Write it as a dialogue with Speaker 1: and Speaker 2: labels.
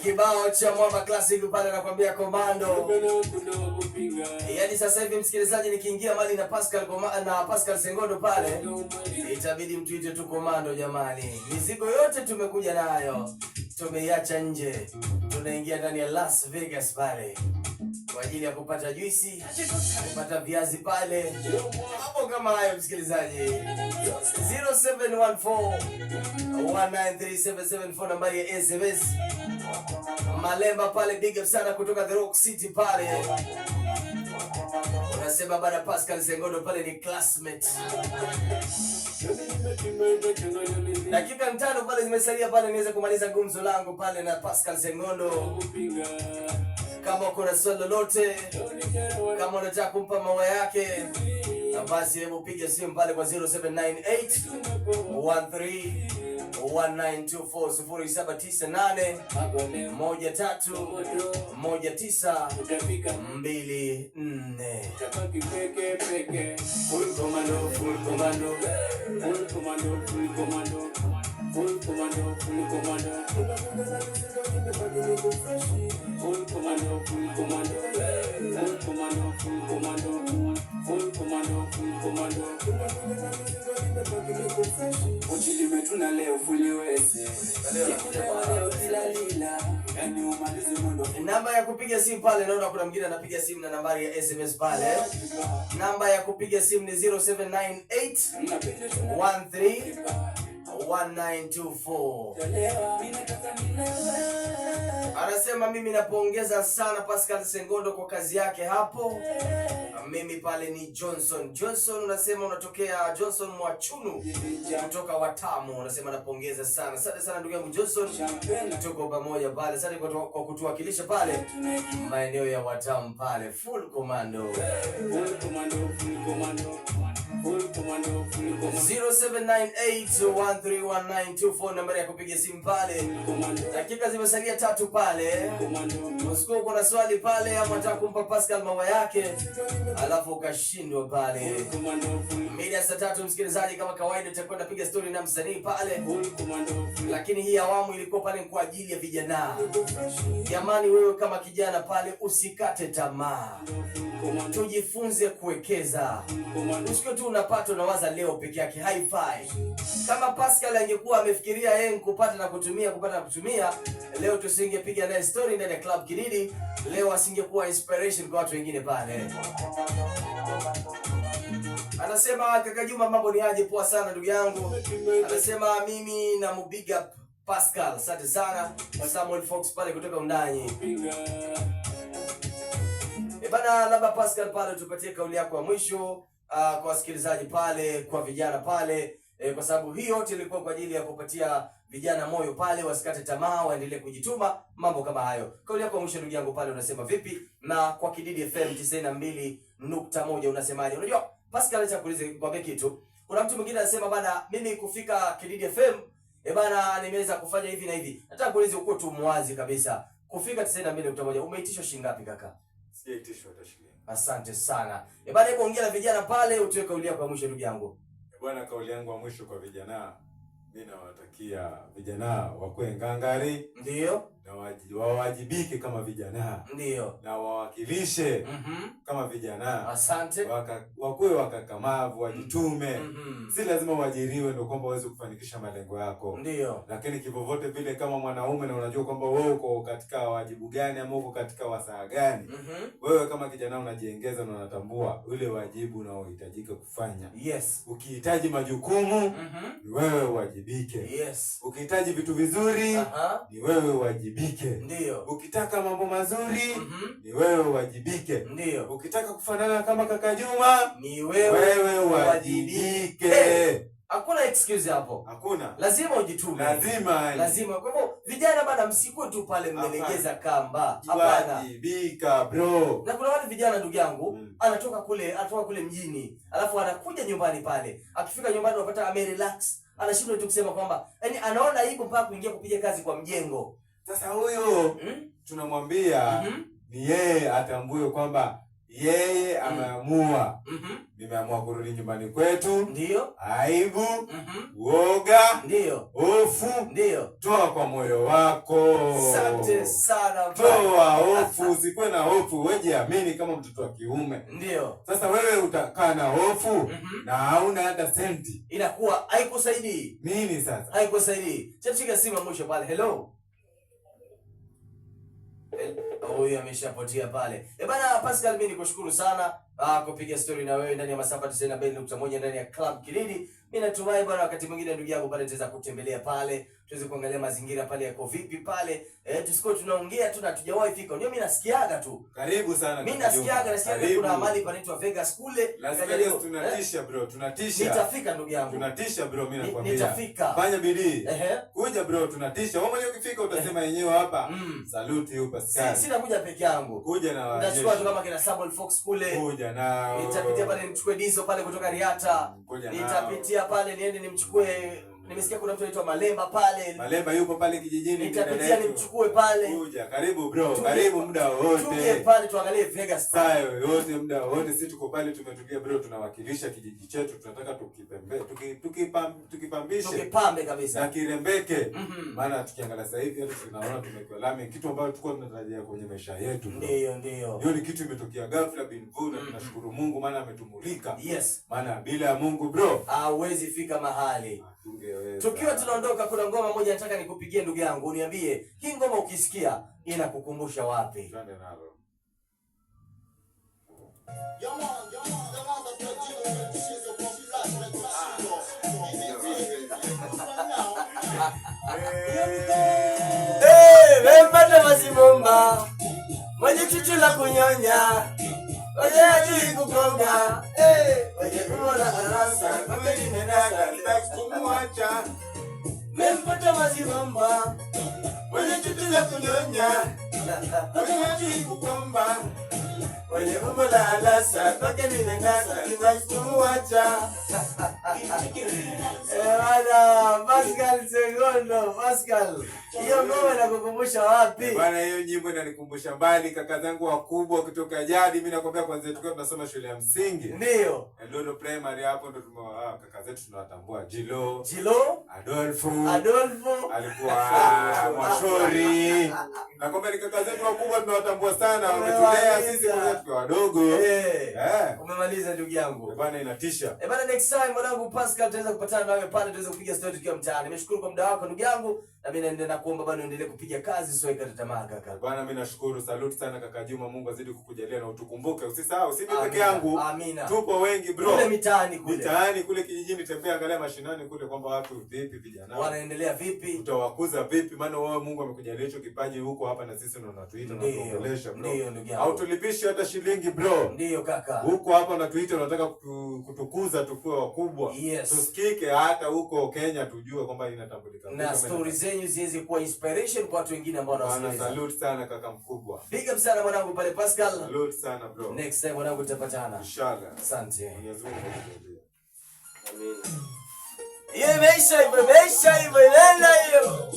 Speaker 1: Kibao cha Mwamba Classic pale anakuambia Komando. Yaani sasa hivi msikilizaji, nikiingia mali na Pascal Sengondo pale, itabidi mtuite tu Komando jamani. Mizigo yote tumekuja nayo, tumeiacha nje. Tunaingia ndani ya Las Vegas pale kwa ajili ya kupata juisi, kupata viazi pale. Hapo kama hayo msikilizaji. 0714-193-774 nambari ya SMS. Malemba pale, big up sana kutoka The Rock City pale. Unasema bada Pascal Sengondo pale ni classmate. Dakika 5 pale zimesalia pale niweze kumaliza gumzo langu pale na Pascal Sengondo. Kama uko na swali lolote, kama unataka kumpa maua yake, na basi hebu piga simu pale kwa 0798-13-1924 0793-13-1924. Full Komando, Full Komando, Full Komando, Full Komando, Full Komando, Full Komando, Full Komando, Full Komando, Full Komando, Full Komando, Full Komando, Full Komando. Uchili metuna leo fuliweze. Namba ya kupiga simu pale, naona kuna mwingine anapiga simu na nambari ya SMS pale. Namba ya kupiga simu ni 0798-13-1924. Anasema mimi napongeza sana Pascal Sengondo kwa kazi yake hapo. Mimi pale ni Johnson. Johnson unasema unatokea Johnson Mwachunu kutoka Watamu. Unasema napongeza sana. Asante sana ndugu yangu Johnson. Tuko pamoja pale. Asante kwa kutuwakilisha pale maeneo ya Watamu pale. Full Komando. Full Komando, Full Komando. 0798-131-924 nambari ya kupiga simu pale. Dakika zimesalia 3 pale. Usiku uko na swali pale ama unataka kumpa Pascal maua yake alafu ukashindwa pale. Mida saa 3 msikilizaji, kama kawaida tutakwenda piga story na msanii pale. Lakini hii awamu ilikuwa pale kwa ajili ya vijana. Jamani, wewe kama kijana pale usikate tamaa. Tujifunze kuwekeza. Usikio tu unapata unawaza leo peke yake, hi-fi. Kama Pascal angekuwa amefikiria yeye kupata na kutumia, leo tusingepiga naye story ndani ya Club Kididi. Leo asingekuwa inspiration kwa watu wengine pale. Anasema kaka Juma, mambo ni aje? Poa sana ndugu yangu. Anasema mimi na big up Pascal. Asante sana. Samuel Fox pale kutoka Undani. Bana, labda Pascal pale tupatie kauli yako ya mwisho kwa wasikilizaji pale, kwa vijana pale, kwa sababu hii yote ilikuwa kwa ajili ya kupatia vijana moyo pale, wasikate tamaa, waendelee kujituma, mambo kama hayo. Kauli yako ya mwisho ndugu yangu pale unasema vipi? Na kwa Kididi FM 92.1 unasemaje? Unajua Pascal, acha kuulize kwa kitu. Kuna mtu mwingine anasema bana, mimi kufika Kididi FM bana nimeweza kufanya hivi na hivi. Nataka kuulize uko tu mwazi kabisa. Kufika 92.1 umeitishwa shilingi ngapi kaka?
Speaker 2: Sijaitishwa hata shilingi.
Speaker 1: Asante sana. Bana, hebu ongea na vijana pale, utoe kauli yako ya mwisho ndugu yangu.
Speaker 2: Bwana, kauli yangu ya mwisho kwa vijana, mimi nawatakia vijana wakuwe ngangari.
Speaker 1: Ndio.
Speaker 2: Na wawajibike kama vijana.
Speaker 1: Ndio.
Speaker 2: Na wawakilishe kama vijana.
Speaker 1: Asante.
Speaker 2: Wakuwe wakakamavu, wajitume. Si lazima uajiriwe ndio kwamba uweze kufanikisha malengo yako.
Speaker 1: Ndio.
Speaker 2: Lakini kivyovyote vile kama mwanaume na unajua kwamba wewe uko katika wajibu gani ama uko katika wasaa gani, wewe kama kijana unajiengeza na unatambua ule wajibu unaohitajika kufanya.
Speaker 1: Yes.
Speaker 2: Ukihitaji majukumu, ni wewe uwajibike.
Speaker 1: Yes.
Speaker 2: Ukihitaji vitu vizuri, ni wewe uwajibike.
Speaker 1: Ndio.
Speaker 2: Ukitaka mambo mazuri, ni wewe uwajibike.
Speaker 1: Ndio.
Speaker 2: Ukitaka kufanana kama kaka Juma,
Speaker 1: ni wewe
Speaker 2: uwajibike.
Speaker 1: Hakuna excuse hapo.
Speaker 2: Hakuna.
Speaker 1: Lazima ujitume. Lazima. Kwa hivyo vijana bana, msikuwe tu pale mmelegeza kamba. Hapana.
Speaker 2: Wajibika bro.
Speaker 1: Na kuna wale vijana ndugu yangu, anatoka kule mjini, alafu anakuja nyumbani pale. Akifika nyumbani unapata amerelax. Anashindwa tu kusema kwamba yani anaona aibu mpaka kuingia kupiga kazi kwa mjengo.
Speaker 2: Sasa huyo tunamwambia ni yeye atambue kwamba yeye ameamua. Nimeamua kurudi nyumbani kwetu.
Speaker 1: Ndio.
Speaker 2: Aibu, uoga,
Speaker 1: ndio.
Speaker 2: hofu,
Speaker 1: ndio.
Speaker 2: Toa kwa moyo wako.
Speaker 1: Asante sana baba.
Speaker 2: Toa hofu, usikuwe na hofu, wewe jiamini kama mtoto wa kiume.
Speaker 1: Ndio.
Speaker 2: Sasa wewe utakaa na hofu na hauna hata senti.
Speaker 1: Inakuwa haikusaidii.
Speaker 2: Nini sasa?
Speaker 1: Haikusaidii. Chapika simu mwisho pale. Hello. Huyu ameshapotea pale. Bana Pascal, mimi nikushukuru sana kupiga story na wewe ndani ya masafa 92.1 ndani ya Club Kilindi. Mimi natumai bwana, wakati mwingine ndugu yangu pale tutaweza kutembelea pale, tuweze kuangalia mazingira pale yako vipi pale. Tusiko tunaongea tu na tujawahi fika. Ndio mimi nasikiaga tu.
Speaker 2: Karibu sana.
Speaker 1: Mimi nasikiaga kuna mahali panaitwa Vegas kule.
Speaker 2: Lazima tunatisha bro, tunatisha.
Speaker 1: Nitafika ndugu yangu.
Speaker 2: Tunatisha bro, mimi nakwambia.
Speaker 1: Nitafika.
Speaker 2: Fanya bidii. Kuja bro, tunatisha. Wewe mwenyewe ukifika utasema yenyewe hapa. Salute you Pascal.
Speaker 1: Sina kuja peke yangu.
Speaker 2: Kuja na wajeshi.
Speaker 1: Nitachukua tu kama kina Samuel Fox kule.
Speaker 2: Kuja na
Speaker 1: nitapitia pale nimchukue Dizo pale kutoka Riata. Nitapitia pale niende nimchukue, nimesikia kuna mtu anaitwa Malemba pale.
Speaker 2: Malemba yupo pale kijijini.
Speaker 1: Nitapitia nimchukue pale.
Speaker 2: Kuja, karibu bro, karibu muda wote.
Speaker 1: Tuje pale tuangalie Vegas
Speaker 2: pale. Yote muda wote sisi tuko pale tumetulia bro, tunawakilisha kijiji chetu, tunataka tukipambishe.
Speaker 1: Tukipambe kabisa.
Speaker 2: Na kirembeke. Maana tukiangalia sasa hivi hata tunaona tumekiwa lami, kitu ambacho tulikuwa tunatarajia kwenye maisha yetu.
Speaker 1: Ndio.
Speaker 2: Hiyo ni kitu imetokea ghafla bin vu, na tunashukuru Mungu maana ametumulika.
Speaker 1: Yes.
Speaker 2: Maana bila ya Mungu bro,
Speaker 1: hauwezi fika mahali. Tukiwa tunaondoka, kuna ngoma moja nataka nikupigie ndugu yangu, uniambie hii ngoma ukisikia inakukumbusha wapi?
Speaker 2: Twende nalo.
Speaker 1: Wempata mazimumba mwenye chuchu la kunyonya, mwenye ajui kukonga, mwenye kumona arasa kumeni nenaka nitakumwacha. Wempata mazimumba mwenye chuchu la kunyonya, mwenye ajui kukonga, mwenye kumona arasa kumeni nenaka nitakumwacha. Pascal Segondo, Pascal. Hiyo ngoma inakukumbusha wapi?
Speaker 2: Bwana, hiyo nyimbo inanikumbusha mbali kaka zangu wakubwa kutoka jadi. Mimi nakwambia kwanza tulikuwa tunasoma shule ya msingi.
Speaker 1: Ndio.
Speaker 2: Ndio primary hapo ndo kaka zetu tunawatambua. Jilo, Adolfo alikuwa Mwashori. Nakwambia ni kaka zetu wakubwa tunawatambua sana, wametulea sisi kwa tukiwa wadogo.
Speaker 1: Umemaliza ndugu yangu.
Speaker 2: Bwana, inatisha.
Speaker 1: Bwana, next time mwanangu Pascal tutaweza kupatana nawe pale, tuweze kupiga story tukiwa mtaani. Nimeshukuru kwa muda wako ndugu yangu, na mimi naendelea kuomba bwana uendelee kupiga kazi, sio ikata tamaa kaka.
Speaker 2: Bwana, mimi nashukuru, salute sana kaka Juma, Mungu azidi kukujalia na utukumbuke. Usisahau si peke yangu.
Speaker 1: Amina.
Speaker 2: Tupo wengi bro.
Speaker 1: Kule mitaani kule.
Speaker 2: Mitaani kule kijijini, tembea angalia mashinani kule kwamba watu vipi, vijana
Speaker 1: wanaendelea vipi,
Speaker 2: utawakuza vipi, maana wewe Mungu amekujalia hicho kipaji huko hapa na sisi ndio tunatuita na kuongelesha bro.
Speaker 1: Ndio ndugu yangu.
Speaker 2: Au tulipishi hata shilingi bro.
Speaker 1: Ndio kaka.
Speaker 2: Huko hapa unatuita, unataka kutukuza tukue wakubwa.
Speaker 1: Yes.
Speaker 2: Tusikike hata huko Kenya tujue kwamba inatambulika.
Speaker 1: Na stories zenyu ziweze kuwa inspiration kwa watu wengine ambao wanasikiliza.
Speaker 2: Salute sana kaka mkubwa.
Speaker 1: Big up sana mwanangu pale Pascal.
Speaker 2: Salute sana bro.
Speaker 1: Next time mwanangu tutapatana.
Speaker 2: Inshallah.
Speaker 1: Asante.
Speaker 2: Mwenyezi Mungu akujalie.
Speaker 1: Amina. Imeisha hivyo, imeenda hiyo.